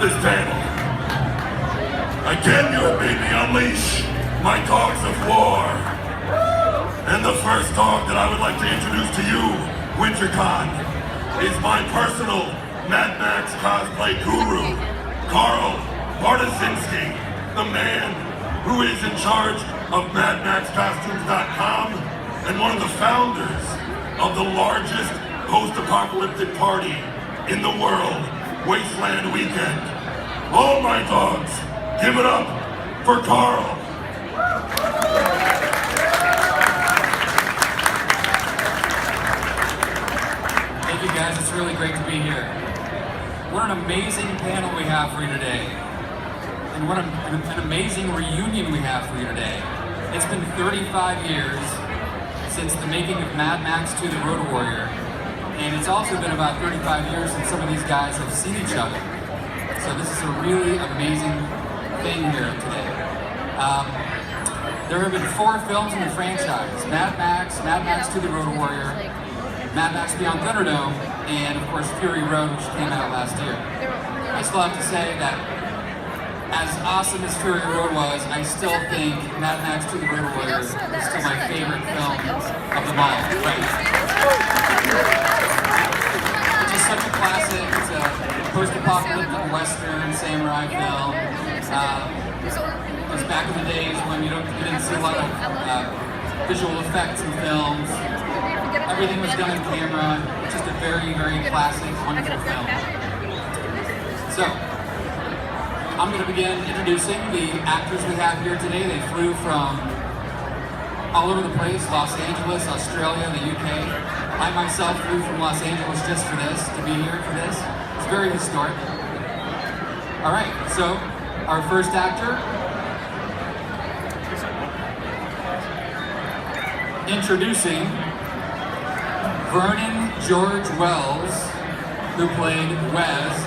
this panel. Again, you have made me unleash my dogs of war. And the first dog that I would like to introduce to you, WinterCon, is my personal Mad Max cosplay guru, Carl Bartasinski, the man who is in charge of MadMaxCostumes.com and one of the founders of the largest post-apocalyptic party in the world, Wasteland Weekend. All my dogs, give it up for Carl. Thank you guys, it's really great to be here. What an amazing panel we have for you today. And what an amazing reunion we have for you today. It's been 35 years since the making of Mad Max 2: The Road Warrior. And it's also been about 35 years since some of these guys have seen each other. So this is a really amazing thing here today. There have been 4 films in the franchise: Mad Max 2: The Road Warrior, Mad Max Beyond Thunderdome, and of course Fury Road, which came out last year. I still have to say that as awesome as Fury Road was, I still think Mad Max 2: The Road Warrior is still my favorite film of them all, right? It's just such a classic. It's a post-apocalyptic Western samurai film. It was back in the days when you didn't see a lot of visual effects in films. Everything was done in camera. Just a very, very classic, wonderful film. So, I'm going to begin introducing the actors we have here today. They flew from all over the place: Los Angeles, Australia, the UK. I myself flew from Los Angeles just for this, to be here for this. It's very historic. All right, so our first actor, introducing Vernon George Wells, who played Wes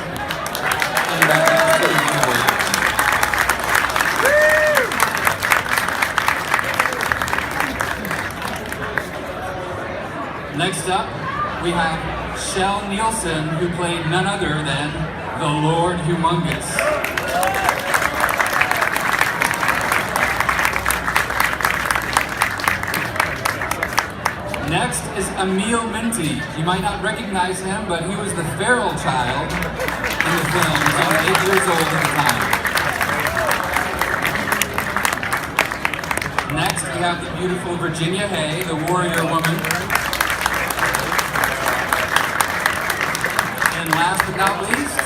in Mad Max 2: The Road Warrior. Next up, we have Shell Nielsen, who played none other than the Lord Humongous. Next is Emil Minty. You might not recognize him, but he was the feral child in the film. He was only 8 years old at the time. Next, we have the beautiful Virginia Hay, the warrior woman. And last but not least,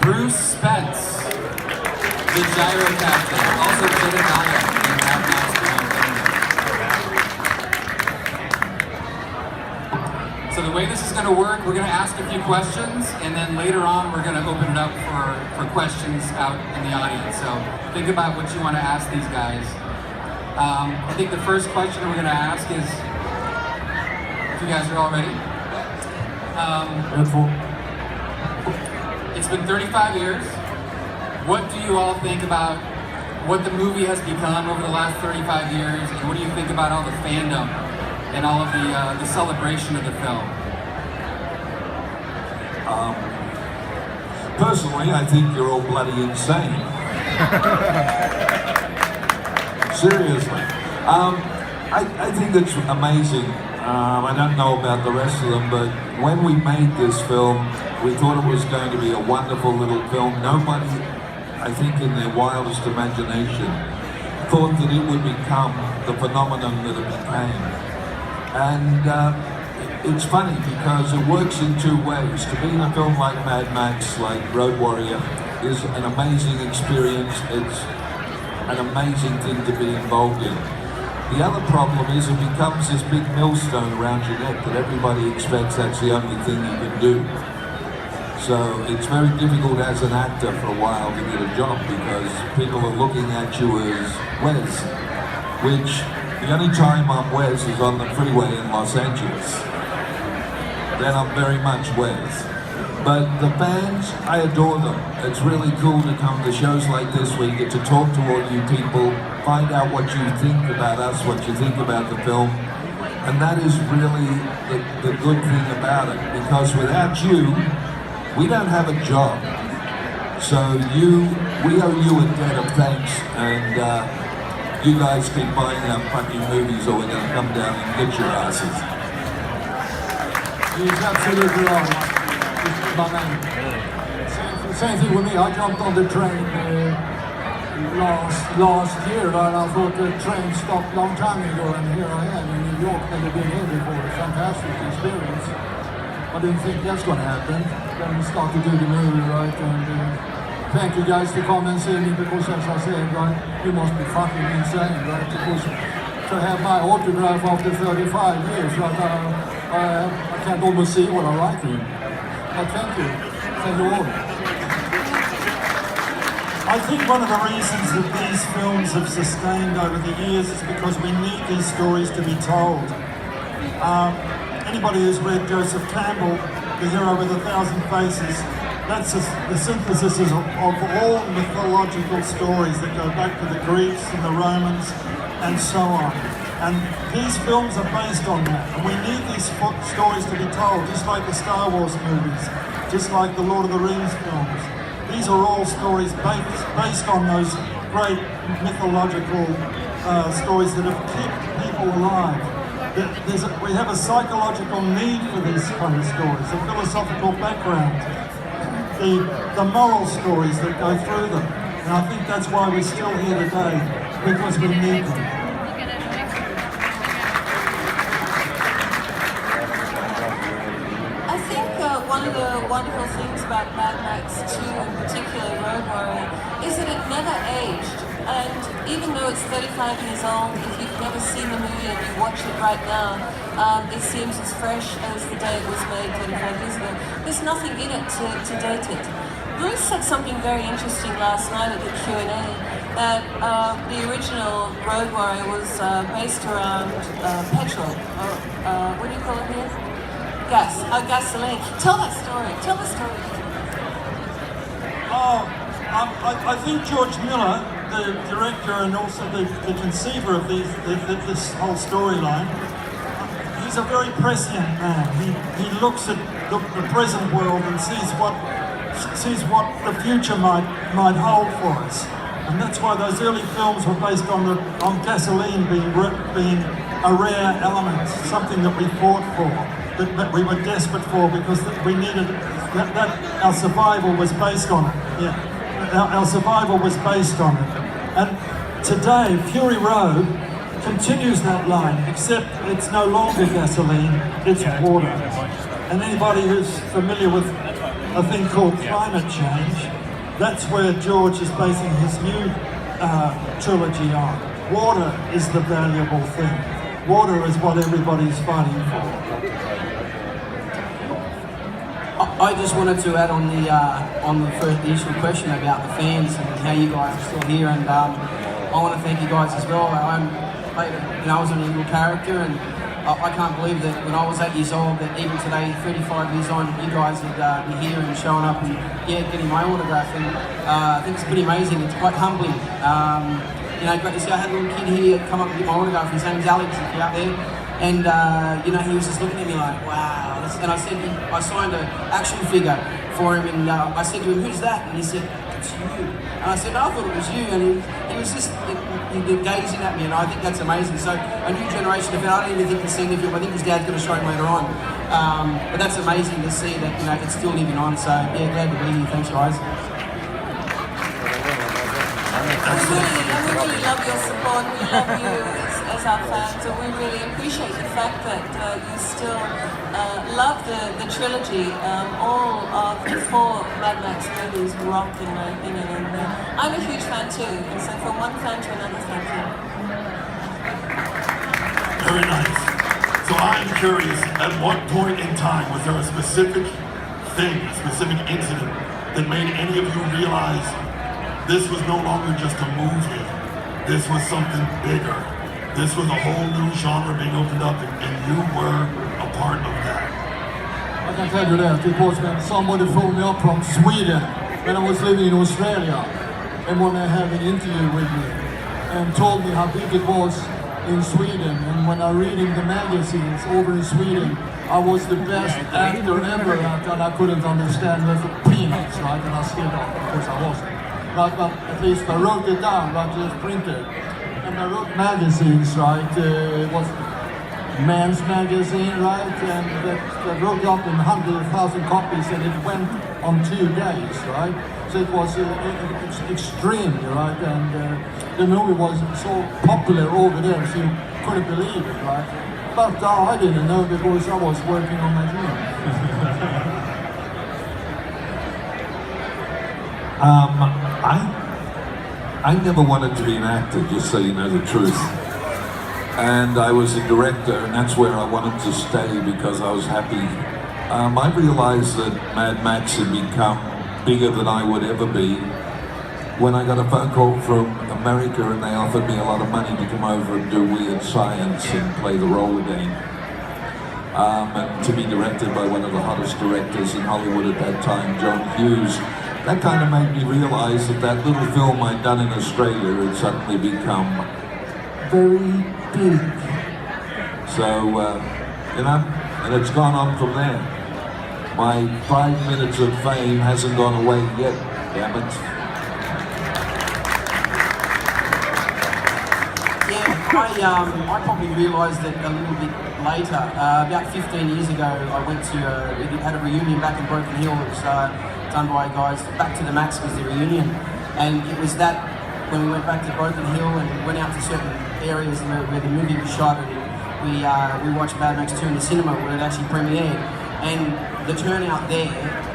Bruce Spence, the gyro captain, also Jedediah in Mad Max Beyond Thunderdome. So the way this is going to work, we're going to ask a few questions, and then later on we're going to open it up for questions out in the audience. So think about what you want to ask these guys. I think the first question we're going to ask is, if you guys are all ready. It's been 35 years. What do you all think about what the movie has become over the last 35 years, and what do you think about all the fandom and all of the celebration of the film? Personally, I think you're all bloody insane. Seriously. I think it's amazing. I don't know about the rest of them, but when we made this film, we thought it was going to be a wonderful little film. Nobody, I think in their wildest imagination, thought that it would become the phenomenon that it became. And it's funny because it works in 2 ways. To be in a film like Mad Max, like Road Warrior, is an amazing experience. It's an amazing thing to be involved in. The other problem is it becomes this big millstone around your neck that everybody expects that's the only thing you can do. So it's very difficult as an actor for a while to get a job because people are looking at you as Wes, which the only time I'm Wes is on the freeway in Los Angeles. Then I'm very much Wes. But the fans, I adore them. It's really cool to come to shows like this where you get to talk to all you people, find out what you think about us, what you think about the film. And that is really the good thing about it, because without you, we don't have a job. So we owe you a debt of thanks, and you guys keep buying our fucking movies or we're going to come down and get your asses. He's absolutely right. My man. Same thing with me. I jumped on the train last year, and I thought the train stopped a long time ago, and here I am in New York, never been here before. A fantastic experience. I didn't think that's going to happen. Then we started to do the movie, right? And thank you guys for coming and seeing me, because as I said, right, you must be fucking insane, right? Because to have my autograph after 35 years, right, I can't almost see what I write in. But thank you. Thank you all. I think one of the reasons that these films have sustained over the years is because we need these stories to be told. Anybody who's read Joseph Campbell, The Hero with 1,000 Faces, that's the synthesis of all mythological stories that go back to the Greeks and the Romans and so on. And these films are based on that. And we need these stories to be told, just like the Star Wars movies, just like the Lord of the Rings films. These are all stories based on those great mythological stories that have kept people alive. We have a psychological need for these kind of stories, a philosophical background, the moral stories that go through them. And I think that's why we're still here today, because we need them. I think one of the wonderful things about Mad Max 2, in particular Road Warrior, is that it never aged. And even though it's 35 years old, if you've never seen the movie and you watch it right now, it seems as fresh as the day it was made 35 years ago. There's nothing in it to date it. Bruce said something very interesting last night at the Q&A, that the original Road Warrior was based around petrol, or what do you call it here? Gasoline. Tell that story. Tell the story. I think George Miller, the director and also the conceiver of this whole storyline, he's a very prescient man. He looks at the present world and sees what the future might hold for us. And that's why those early films were based on gasoline being a rare element, something that we fought for, that we were desperate for, because we needed that our survival was based on it. Yeah. Our survival was based on it. And today, Fury Road continues that line, except it's no longer gasoline, it's water. And anybody who's familiar with a thing called climate change, that's where George is basing his new trilogy on. Water is the valuable thing. Water is what everybody's fighting for. I just wanted to add on the first initial question about the fans and how you guys are still here, and I want to thank you guys as well. I was an evil character, and I can't believe that when I was 8 years old, that even today, 35 years on, you guys would be here and showing up and getting my autograph. And I think it's pretty amazing. It's quite humbling. Great to see. I had a little kid here come up and get my autograph. His name's Alex, if you're out there. And he was just looking at me like, wow. And I said, I signed an action figure for him, and I said to him, who's that? And he said, it's you. And I said, no, I thought it was you. And he was just gazing at me, and I think that's amazing. So a new generation of it, I don't even think he's seen the film. I think his dad's going to show him later on. But that's amazing to see that, it's still living on. So yeah, glad to be here. Thanks, guys. We really love your support. We love you as our fans, and we really appreciate the fact that you still love the trilogy. All of the 4 Mad Max movies rock, in my opinion, and I'm a huge fan too. And so from one fan to another, thank you. Very nice. So I'm curious, at what point in time was there a specific thing, a specific incident that made any of you realize this was no longer just a movie, this was something bigger. This was a whole new genre being opened up, and you were a part of that. I can tell you that. It was when somebody phoned me up from Sweden when I was living in Australia, and when they had an interview with me and told me how big it was in Sweden, and when I'm reading the magazines over in Sweden, I was the best actor ever, and I couldn't understand the peanuts, right? And I still don't, of course I wasn't. But at least I wrote it down, right? Just printed. And I wrote magazines, right? It was Man's Magazine, right? And that wrote up in 100,000 copies, and it went on 2 days, right? So it was extreme, right? And the movie was so popular over there, so you couldn't believe it, right? But I didn't know because I was working on my dream. I never wanted to be an actor, just so you know the truth. And I was a director, and that's where I wanted to stay because I was happy. I realized that Mad Max had become bigger than I would ever be when I got a phone call from America and they offered me a lot of money to come over and do Weird Science and play the role again. And to be directed by one of the hottest directors in Hollywood at that time, John Hughes. That kind of made me realize that that little film I'd done in Australia had suddenly become very big. So, you know, and it's gone on from there. My 5 minutes of fame hasn't gone away yet, damn it. Yeah, I probably realised it a little bit later. About 15 years ago, I went to, we had a reunion back in Broken Hill. It was done by guys, Back to the Max was the reunion. And it was that, when we went back to Broken Hill and went out to certain areas where the movie was shot, and we watched Mad Max 2 in the cinema where it actually premiered. And the turnout there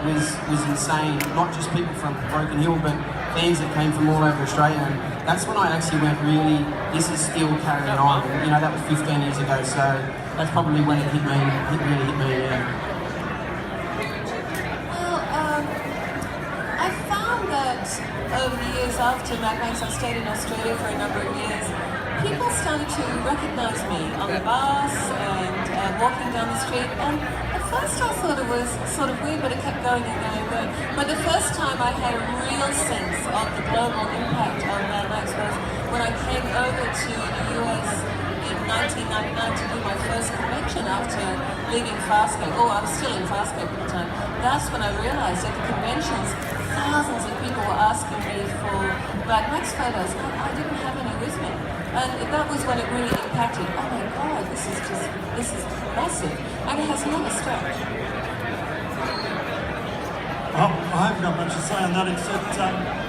was insane. Not just people from Broken Hill, but fans that came from all over Australia. And that's when I actually went, really, this is still carrying on. And, you know, that was 15 years ago, so that's probably when it really hit me, yeah. Well, I found that over the years after Mad Max, I stayed in Australia for a number of years. People started to recognise me on the bus and walking down the street. And at first I thought it was sort of weird, but it kept going and going and going. But the first time I had a real sense of the global impact on Mad Max was when I came over to the US in 1999 to do my first convention after leaving Farscape. Oh, I was still in Farscape at the time. That's when I realised at the conventions, thousands of people were asking me for Mad Max photos. I didn't have any with me. And that was when it really impacted. Oh my God, this is massive. And it has never stopped. I haven't got much to say on that, except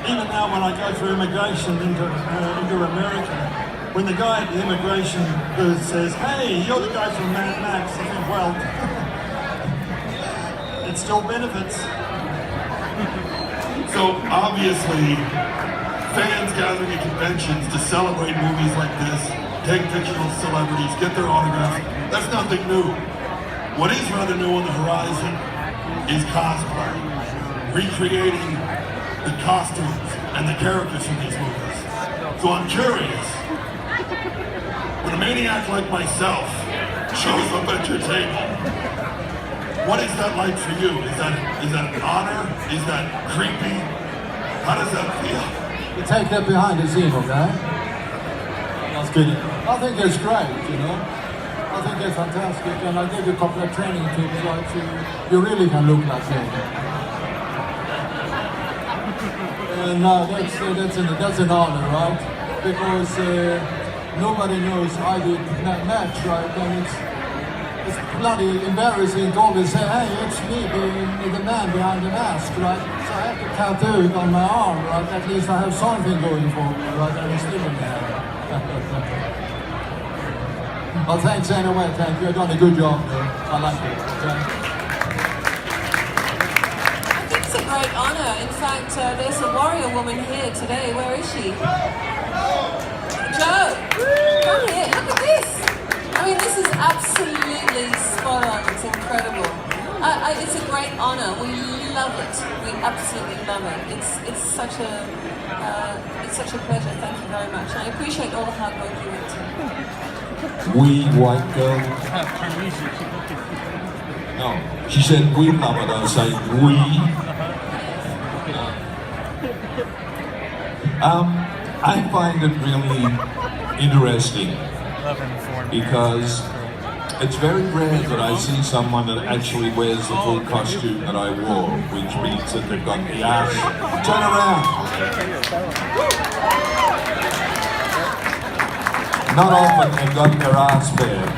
even now when I go through immigration into America, when the guy at the immigration booth says, "Hey, you're the guy from Mad Max," I think, well, it still benefits. So obviously, fans gathering at conventions to celebrate movies like this, take fictional celebrities, get their autographs, that's nothing new. What is rather new on the horizon is cosplay, recreating the costumes and the characters from these movies. So I'm curious, when a maniac like myself shows up at your table, what is that like for you? Is that an honor? Is that creepy? How does that feel? You take that behind the scene, okay? That's good. I think it's great, you know. I think it's fantastic, and I gave you a couple of training tips, right? So you really can look like him. And that's an honor, right? Because nobody knows I did that match, right? And it's bloody embarrassing to always say, "Hey, it's me, the man behind the mask," right? So I have to tattoo it on my arm, right? At least I have something going for me, right? And it's still in there. Well, thanks anyway, thank you. You've done a good job there. I like it. Okay? I think it's a great honour. In fact, there's a warrior woman here today. Where is she? Jo! Come here, look at this! I mean, this is absolutely spot on. It's incredible. It's a great honour. We love it. We absolutely love it. It's such a pleasure. Thank you very much. I appreciate all the hard work you went to. We white girl. No, she said we love it. I say we. I find it really interesting because it's very rare that I see someone that actually wears the full costume that I wore, which means that they've got the ass. Turn around. Not often they've got their ass bare.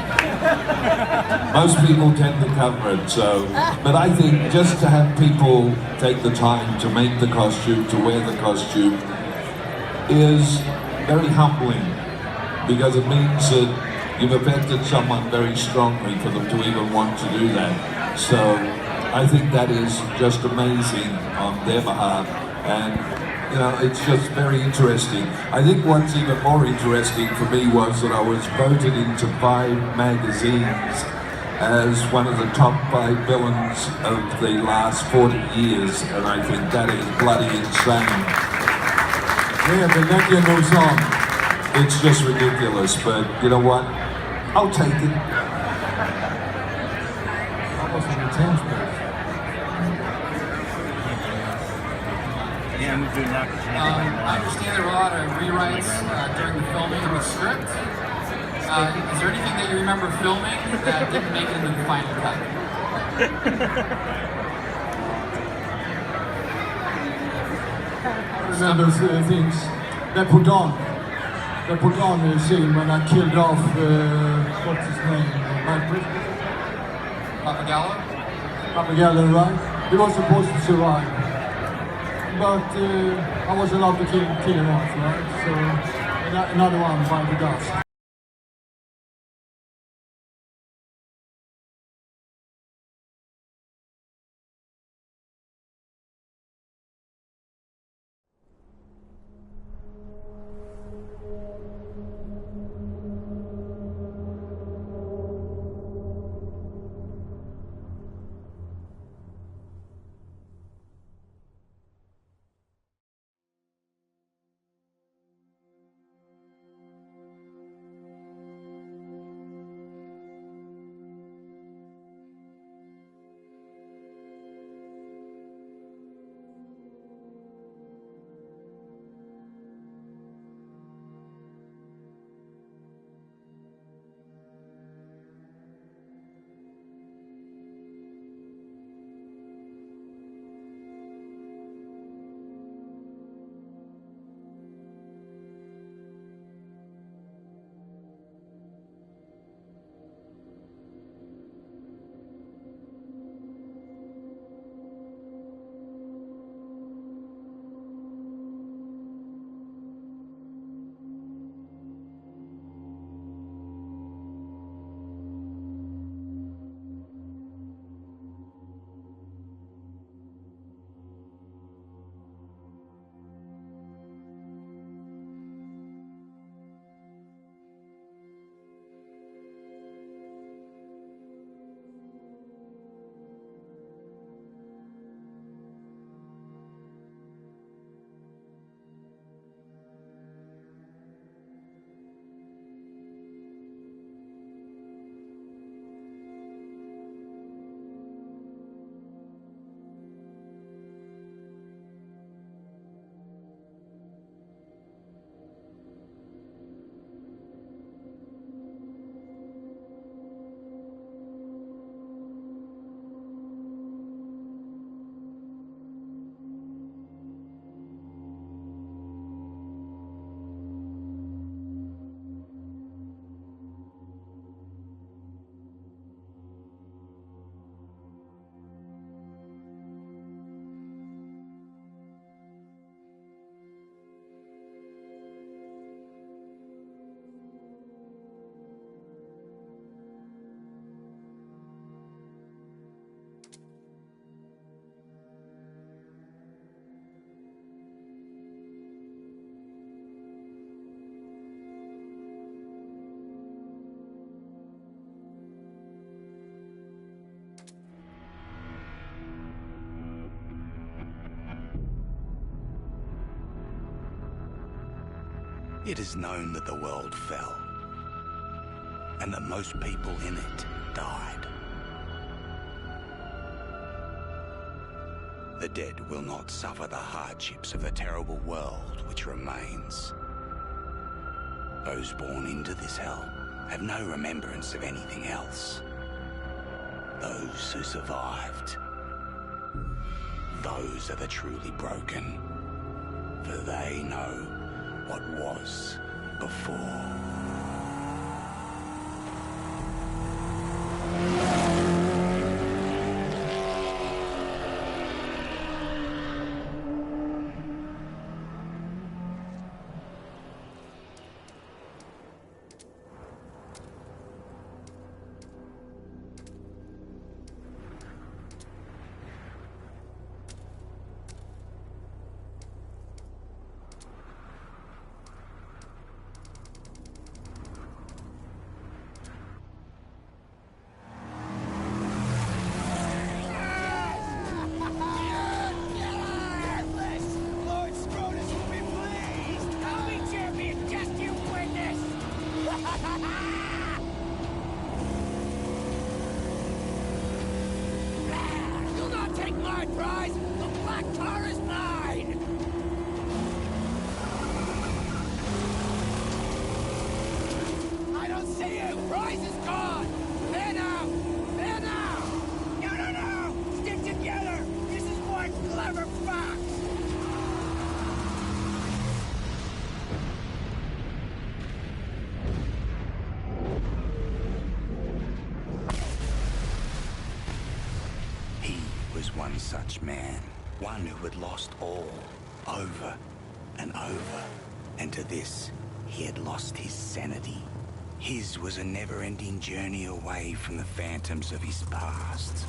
Most people tend to cover it, so, but I think just to have people take the time to make the costume, to wear the costume, is very humbling, because it means that you've affected someone very strongly for them to even want to do that. So I think that is just amazing on their behalf, and you know, it's just very interesting. I think what's even more interesting for me was that I was voted into 5 magazines as one of the top 5 villains of the last 40 years, and I think that is bloody insane. Yeah, the legend goes on. It's just ridiculous, but you know what? I'll take it. That was an intense place. I understand there were a lot of rewrites during the filming of the script. Is there anything that you remember filming that didn't make it into the final cut? I remember things they put on. They put on the scene when I killed off, what's his name? Papagallo? Papagallo, right? He was supposed to survive. But I was allowed to kill him off, right? So another one by the dust. It is known that the world fell, and that most people in it died. The dead will not suffer the hardships of a terrible world which remains. Those born into this hell have no remembrance of anything else. Those who survived, those are the truly broken, for they know what was before. One such man, one who had lost all, over and over, and to this he had lost his sanity. His was a never-ending journey away from the phantoms of his past.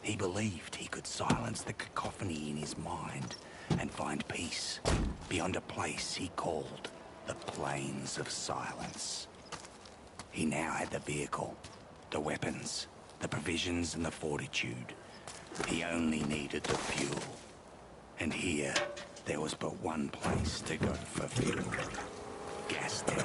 He believed he could silence the cacophony in his mind and find peace beyond a place he called the Plains of Silence. He now had the vehicle, the weapons, the provisions and the fortitude. He only needed the fuel. And here, there was but one place to go for fuel. Gastown.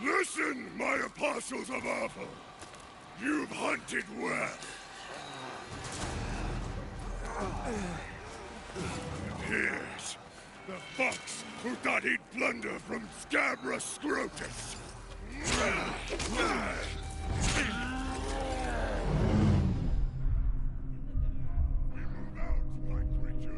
Listen, my apostles of Awful! You've hunted well. Here's the fox who thought he'd plunder from Scabra Scrotus. We move out, my creatures.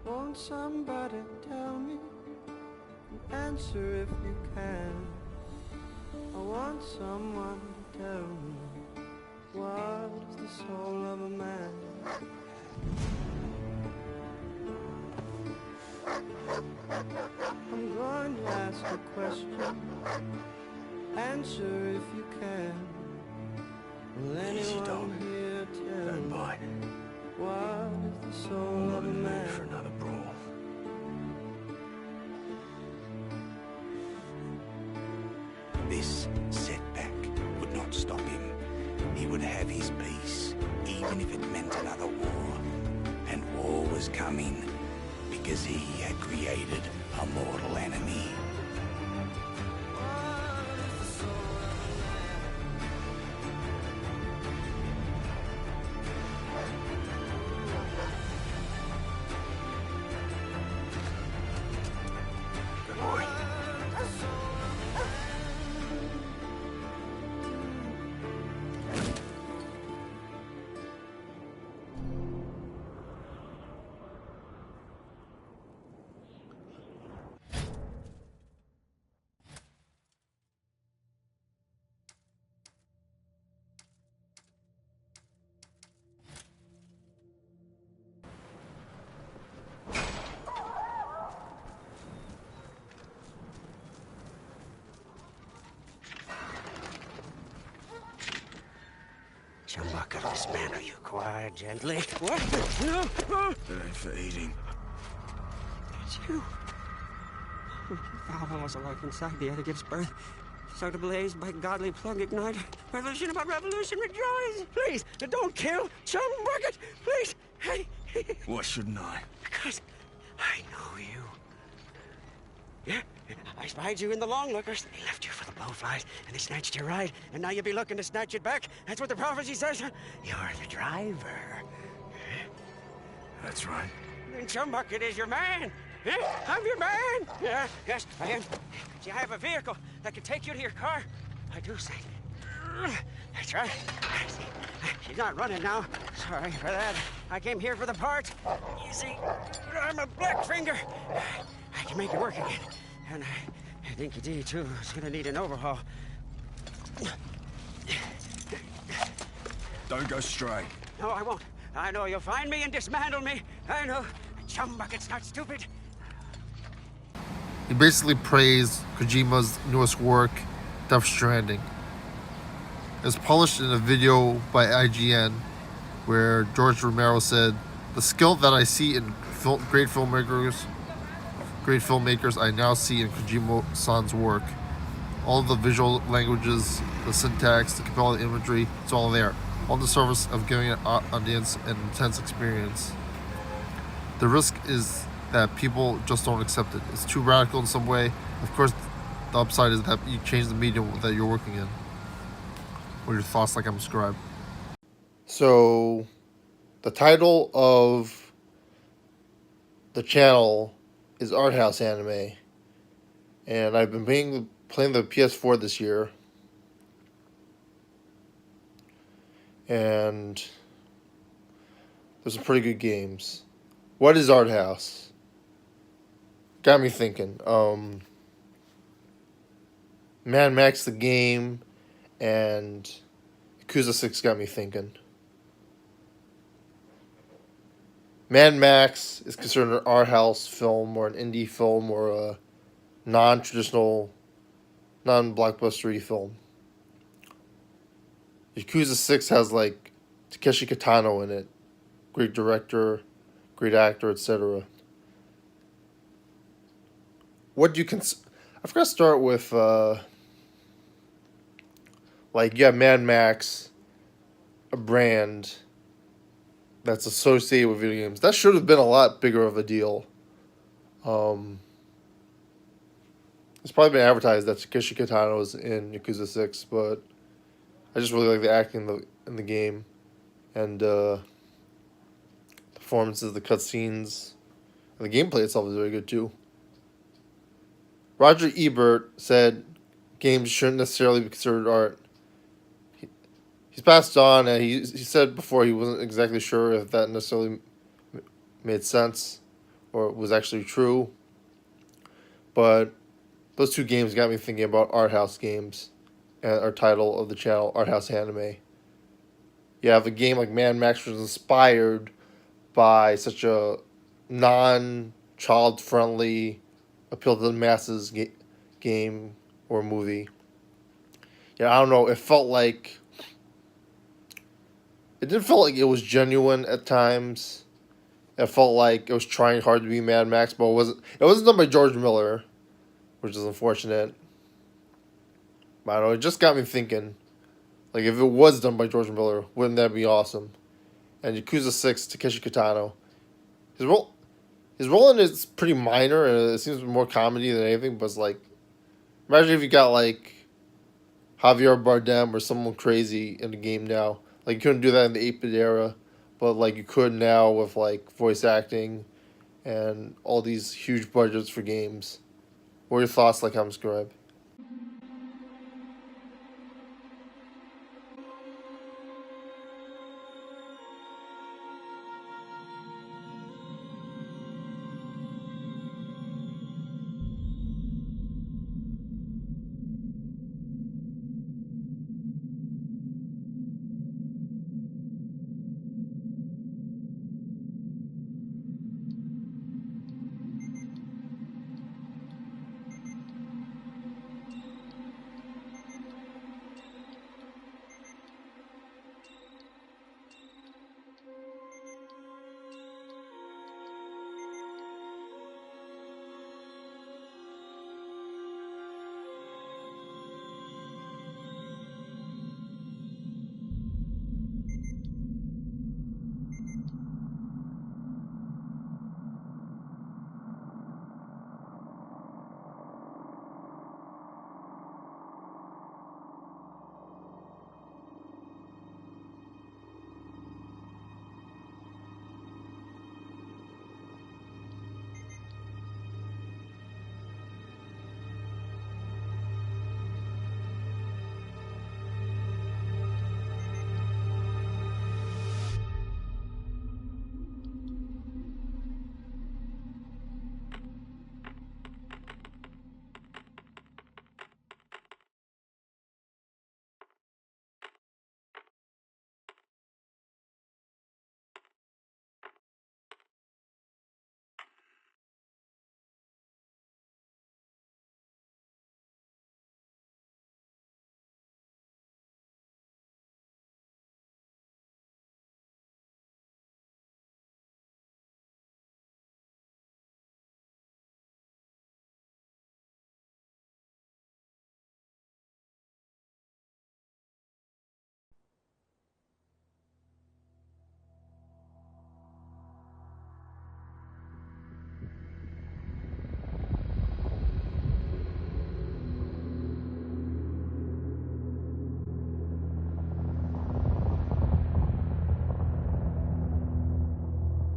Won't somebody tell me an answer if you can? I want someone to tell me what is the soul of a man? I'm going to ask a question. Answer if you can. Will anyone here tell me what is the soul of a man? For another brawl. this setback would not stop him. He would have his peace, even if it meant another war. And war was coming, because he had created a mortal enemy. Good boy. Chumbucket, this man, are you quiet, gently? What? No! It ain't for eating. It's you. Valhalla was alive inside the other gives birth. So to blaze by godly plug ignite. Revolution about revolution rejoice. Please, don't kill Chumbucket. Please. Hey. Why shouldn't I? Because I know you. Yeah, I spied you in the long lookers. They left you for the blowflies, and they snatched your ride, and now you'll be looking to snatch it back. That's what the prophecy says. You're the driver. That's right. Then Chumbucket is your man. I'm your man. Yes, I am. See, I have a vehicle that can take you to your car. I do say. That's right. See, she's not running now. Sorry for that. I came here for the parts. You see, I'm a black finger. I can make it work again. And I think D, too, is going to need an overhaul. Don't go straight. No, I won't. I know you'll find me and dismantle me. I know. Chumbucket's not stupid. He basically praised Kojima's newest work, Death Stranding. It was published in a video by IGN where George Romero said, "The skill that I see in great filmmakers I now see in Kojima-san's work. All the visual languages, the syntax, the compelling imagery, it's all there, on the service of giving an audience an intense experience. The risk is that people just don't accept it. It's too radical in some way. Of course, the upside is that you change the medium that you're working in." What are your thoughts, like I'm described? So, the title of the channel is Arthouse Anime, and I've been playing the PS4 this year, and there's some pretty good games. What is Arthouse? Got me thinking. Mad Max the game and Yakuza 6 got me thinking. Mad Max is considered an art house film or an indie film or a non-traditional, non-blockbustery film. Yakuza 6 has like Takeshi Kitano in it. Great director, great actor, etc. What do you I've got to start with, you have Mad Max, a brand that's associated with video games. That should have been a lot bigger of a deal. It's probably been advertised that Takeshi Kitano is in Yakuza 6, but I just really like the acting in the game. And the performances, the cutscenes, and the gameplay itself is very good too. Roger Ebert said games shouldn't necessarily be considered art. He's passed on, and he said before he wasn't exactly sure if that necessarily made sense or was actually true. But those two games got me thinking about art house games and our title of the channel, Arthouse Anime. You have a game like Mad Max was inspired by such a non-child-friendly, appeal to the masses game or movie. Yeah, I don't know. It didn't feel like it was genuine at times. It felt like it was trying hard to be Mad Max, but it wasn't done by George Miller, which is unfortunate. I don't know, it just got me thinking, like, if it was done by George Miller, wouldn't that be awesome? And Yakuza 6, Takeshi Kitano. His role in it's pretty minor, and it seems more comedy than anything, but it's like, imagine if you got, like, Javier Bardem or someone crazy in the game now. Like, you couldn't do that in the 8-bit era, but, like, you could now with, like, voice acting and all these huge budgets for games. What are your thoughts, like, I'm Scribe?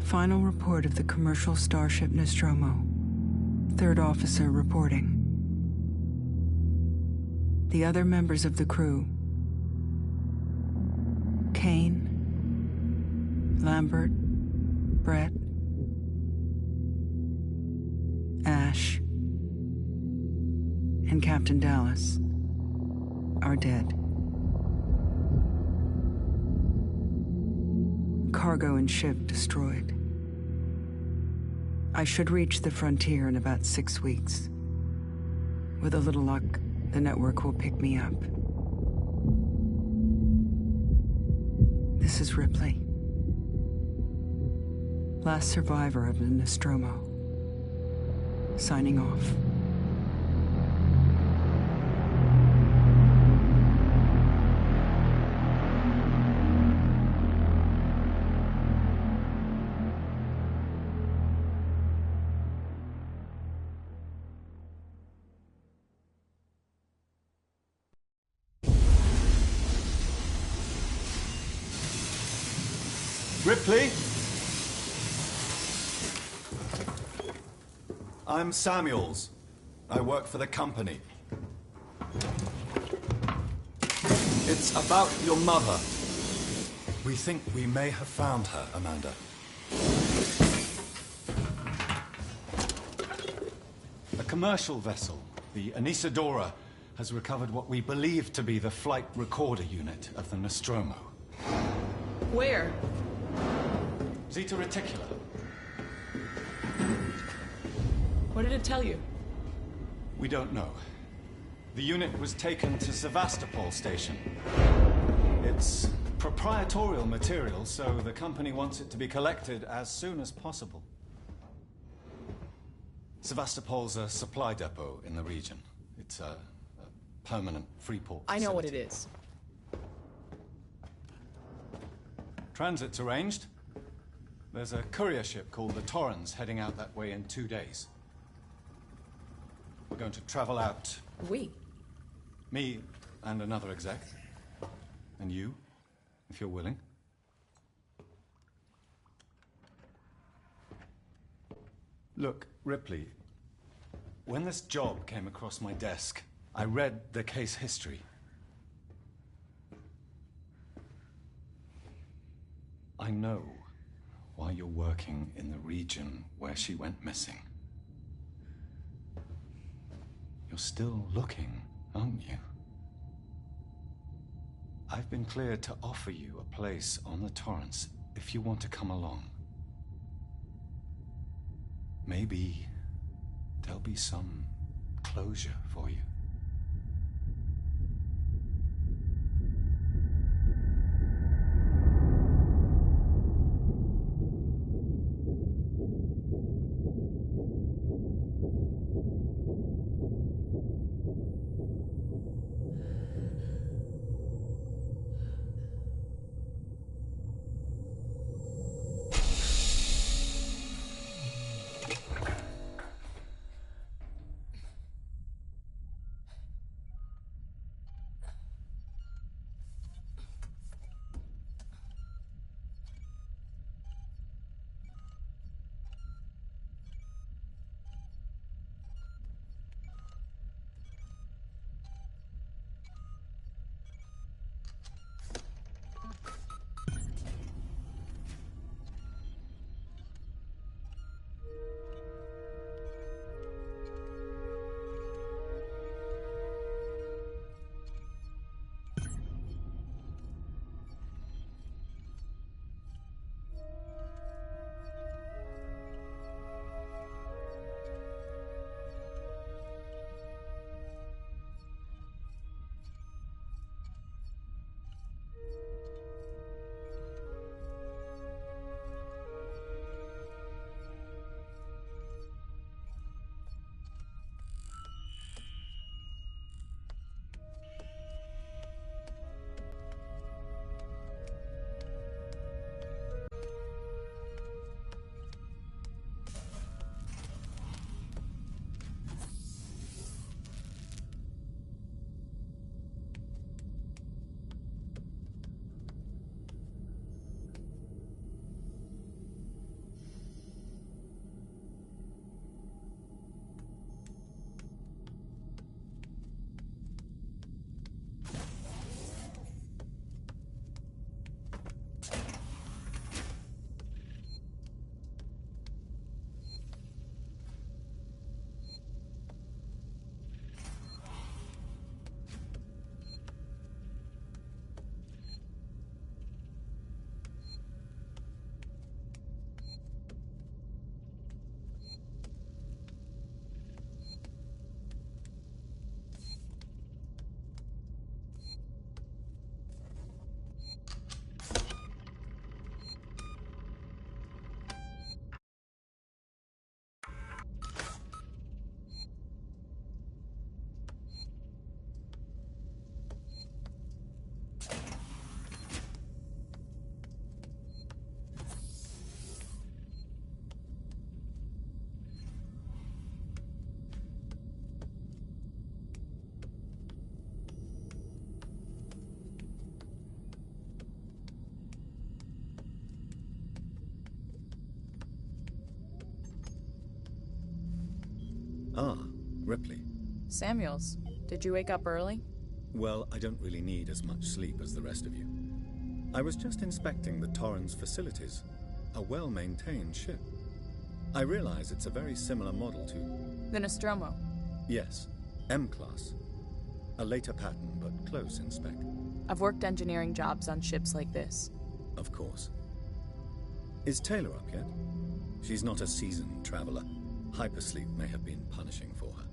Final report of the commercial starship Nostromo. Third officer reporting. The other members of the crew: Kane, Lambert, Brett, Ash, and Captain Dallas, are dead. Cargo and ship destroyed. I should reach the frontier in about 6 weeks. With a little luck, the network will pick me up. This is Ripley, last survivor of the Nostromo, signing off. Ripley? I'm Samuels. I work for the company. It's about your mother. We think we may have found her, Amanda. A commercial vessel, the Anisadora, has recovered what we believe to be the flight recorder unit of the Nostromo. Where? Zeta Reticula. What did it tell you? We don't know. The unit was taken to Sevastopol station. It's proprietorial material, so the company wants it to be collected as soon as possible. Sevastopol's a supply depot in the region. It's a permanent Freeport I know what it facility. is. Transit's arranged. There's a courier ship called the Torrens heading out that way in 2 days. We're going to travel out. We? Me and another exec. And you, if you're willing. Look, Ripley, when this job came across my desk, I read the case history. I know why you're working in the region where she went missing. You're still looking, aren't you? I've been cleared to offer you a place on the Torrens if you want to come along. Maybe there'll be some closure for you. Ah, Ripley. Samuels, did you wake up early? Well, I don't really need as much sleep as the rest of you. I was just inspecting the Torrens facilities. A well-maintained ship. I realize it's a very similar model to... The Nostromo. Yes, M-Class. A later pattern, but close in spec. I've worked engineering jobs on ships like this. Of course. Is Taylor up yet? She's not a seasoned traveler. Hypersleep may have been punishing for her.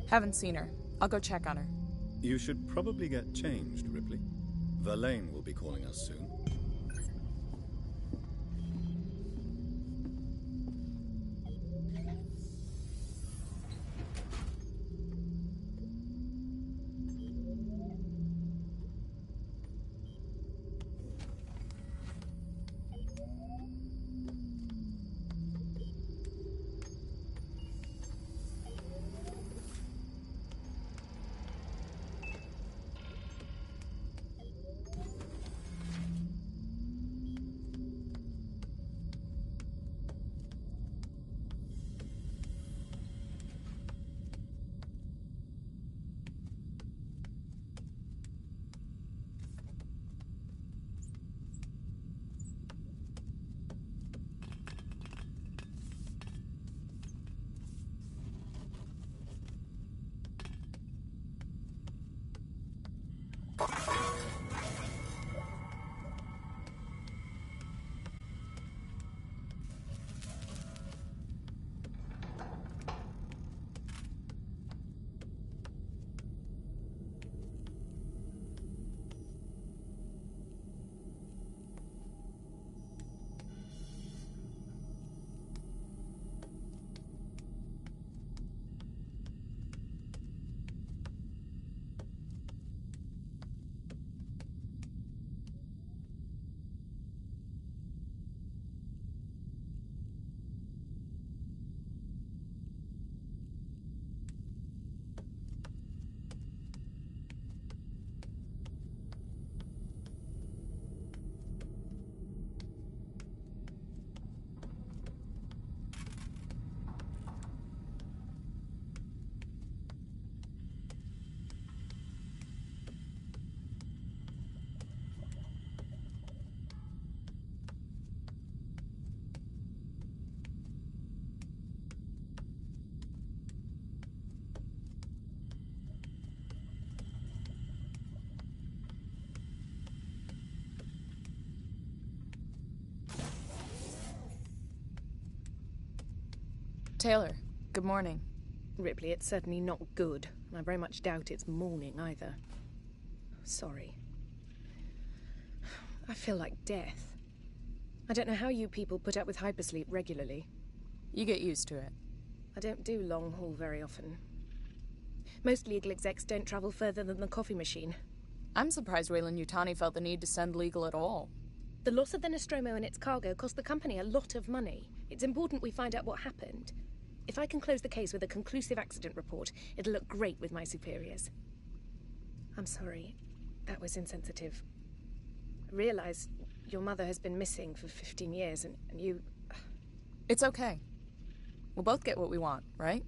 Haven't seen her. I'll go check on her. You should probably get changed, Ripley. Verlaine will be calling us soon. Taylor. Good morning. Ripley, it's certainly not good, and I very much doubt it's morning either. Sorry. I feel like death. I don't know how you people put up with hypersleep regularly. You get used to it. I don't do long haul very often. Most legal execs don't travel further than the coffee machine. I'm surprised Weyland-Yutani felt the need to send legal at all. The loss of the Nostromo and its cargo cost the company a lot of money. It's important we find out what happened. If I can close the case with a conclusive accident report, it'll look great with my superiors. I'm sorry. That was insensitive. I realize your mother has been missing for 15 years, and you... It's okay. We'll both get what we want, right?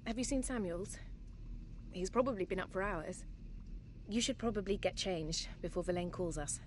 Have you seen Samuels? He's probably been up for hours. You should probably get changed before Verlaine calls us.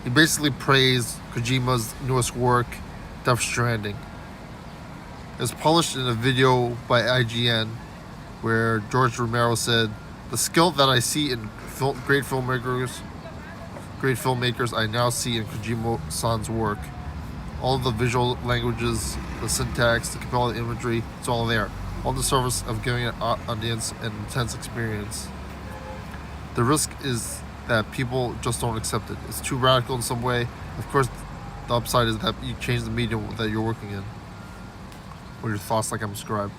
He basically praised Kojima's newest work, Death Stranding. It was published in a video by IGN where George Romero said, "The skill that I see in great filmmakers I now see in Kojima-san's work. All the visual languages, the syntax, the compelling imagery, it's all there. On the surface of giving an audience an intense experience. The risk is that people just don't accept it. It's too radical in some way. Of course, the upside is that you change the medium that you're working in." What are your thoughts, like I'm subscribed?